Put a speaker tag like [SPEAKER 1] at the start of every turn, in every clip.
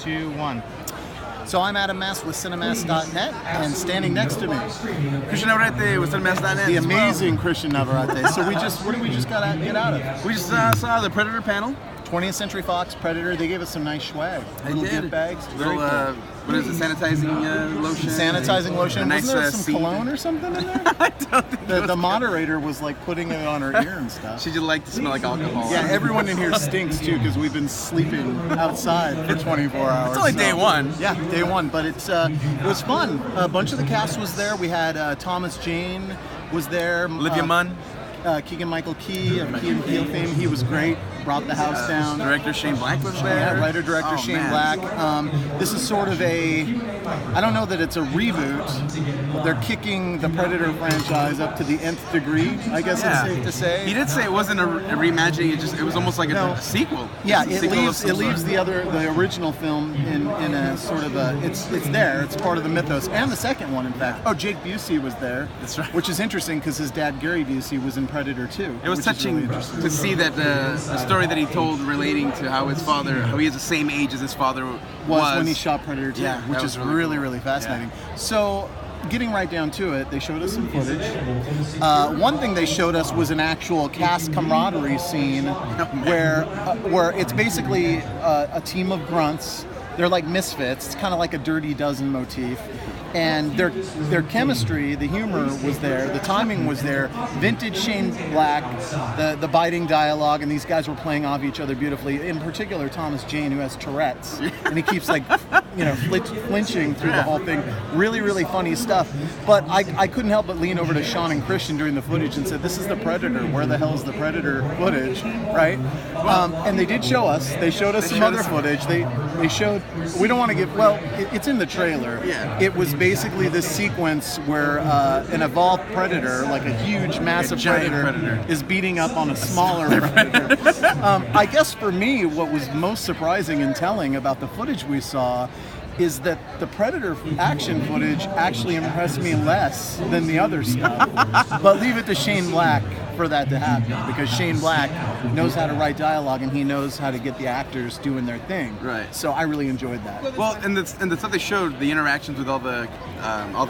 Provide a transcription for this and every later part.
[SPEAKER 1] 2, 1.
[SPEAKER 2] So I'm Adam Mast with Cinemast.net, and standing next to me,
[SPEAKER 3] Christian Navarrete with Cinemast.net.
[SPEAKER 2] the amazing Christian Navarrete. So what did we just get out of?
[SPEAKER 3] We just saw the Predator panel.
[SPEAKER 2] 20th Century Fox, Predator. They gave us some nice swag. Little gift bags.
[SPEAKER 3] Little, what is it? Sanitizing lotion.
[SPEAKER 2] Sanitizing lotion.
[SPEAKER 3] Nice,
[SPEAKER 2] Wasn't there some cologne or something in there?
[SPEAKER 3] I don't think
[SPEAKER 2] The moderator was like putting it on her ear and stuff.
[SPEAKER 3] She just liked to smell like alcohol.
[SPEAKER 2] Yeah, everyone in here stinks too because we've been sleeping outside for 24 hours.
[SPEAKER 3] It's only day one.
[SPEAKER 2] Yeah, day one, but it was fun. A bunch of the cast was there. We had Thomas Jane was there.
[SPEAKER 3] Olivia Munn.
[SPEAKER 2] Keegan-Michael Key of Key and Peele fame. He was great. Brought the house down.
[SPEAKER 3] Director Shane Black was there.
[SPEAKER 2] Yeah, writer-director Shane Black. This is sort of I don't know that it's a reboot. They're kicking the Predator franchise up to the nth degree, I guess it's safe to say.
[SPEAKER 3] He did say it wasn't a reimagining, it was almost like a sequel.
[SPEAKER 2] Yeah, it leaves the original film in a sort of it's there. It's part of the mythos. And the second one, in fact. Oh, Jake Busey was there.
[SPEAKER 3] That's right.
[SPEAKER 2] Which is interesting because his dad, Gary Busey, was in Predator 2.
[SPEAKER 3] It was touching to see that the story that he told relating to how he is the same age as his father was
[SPEAKER 2] when he shot Predator 2, which is really, really fascinating. Yeah. So, getting right down to it, they showed us some footage. One thing they showed us was an actual cast camaraderie scene where it's basically a team of grunts. They're like misfits. It's kind of like a Dirty Dozen motif. And their chemistry, the humor was there, the timing was there. Vintage Shane Black, the biting dialogue, and these guys were playing off each other beautifully. In particular, Thomas Jane, who has Tourette's, and he keeps flinching through the whole thing. Really, really funny stuff. But I couldn't help but lean over to Shaun and Christian during the footage and said, "This is the Predator. Where the hell is the Predator footage?" Right? And they did show us. They showed us some other footage. They showed. We don't want to give. Well, it's in the trailer.
[SPEAKER 3] Yeah.
[SPEAKER 2] It was basically this sequence where an evolved predator, like a huge, massive predator, is beating up on a smaller predator. I guess for me, what was most surprising and telling about the footage we saw is that the Predator action footage actually impressed me less than the other stuff. But leave it to Shane Black for that to happen, because Shane Black knows how to write dialogue and he knows how to get the actors doing their thing.
[SPEAKER 3] Right.
[SPEAKER 2] So I really enjoyed that.
[SPEAKER 3] Well, and the stuff they showed, the interactions with all the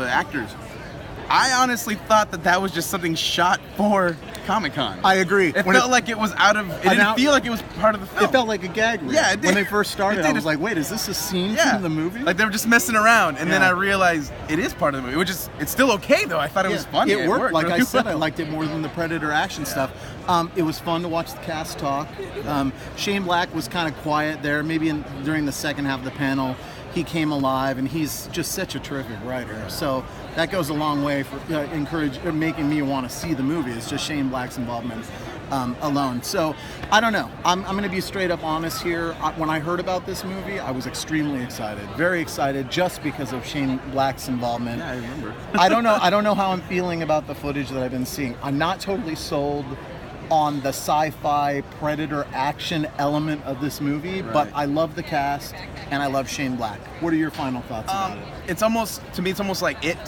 [SPEAKER 3] actors, I honestly thought that was just something shot for Comic-Con.
[SPEAKER 2] I agree.
[SPEAKER 3] It felt like it was it didn't feel like it was part of the film.
[SPEAKER 2] It felt like a gag reel.
[SPEAKER 3] Yeah, it did.
[SPEAKER 2] When they first started, I was like, wait, is this a scene from the movie?
[SPEAKER 3] Like they were just messing around, and then I realized it is part of the movie. It's still okay though. I thought it was funny.
[SPEAKER 2] It worked. Like I said, I liked it more than the Predator action stuff. It was fun to watch the cast talk. Shane Black was kind of quiet there. Maybe during the second half of the panel, he came alive, and he's just such a terrific writer. So that goes a long way for making me want to see the movie. It's just Shane Black's involvement alone. So I don't know. I'm going to be straight up honest here. When I heard about this movie, I was extremely excited, very excited, just because of Shane Black's involvement.
[SPEAKER 3] Yeah, I remember.
[SPEAKER 2] I don't know how I'm feeling about the footage that I've been seeing. I'm not totally sold on the sci-fi Predator action element of this movie, but I love the cast and I love Shane Black. What are your final thoughts about it?
[SPEAKER 3] It's almost like It.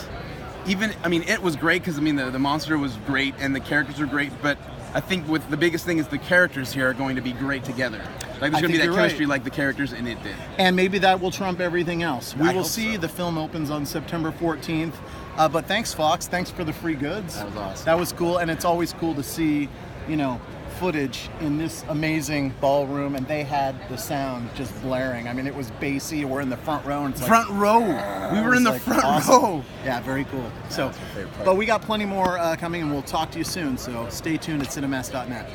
[SPEAKER 3] It was great because the monster was great and the characters are great, but I think the biggest thing is the characters here are going to be great together. Like there's going to be that chemistry like the characters in It did.
[SPEAKER 2] And maybe that will trump everything else. We will see.
[SPEAKER 3] So.
[SPEAKER 2] The film opens on September 14th. But thanks, Fox. Thanks for the free goods.
[SPEAKER 3] That was awesome.
[SPEAKER 2] That was cool, and it's always cool to see, footage in this amazing ballroom, and they had the sound just blaring. It was bassy. We're in the front row. And it's
[SPEAKER 3] front row. We were in the front row.
[SPEAKER 2] Yeah, very cool. So, but we got plenty more coming, and we'll talk to you soon. So stay tuned at Cinemast.net.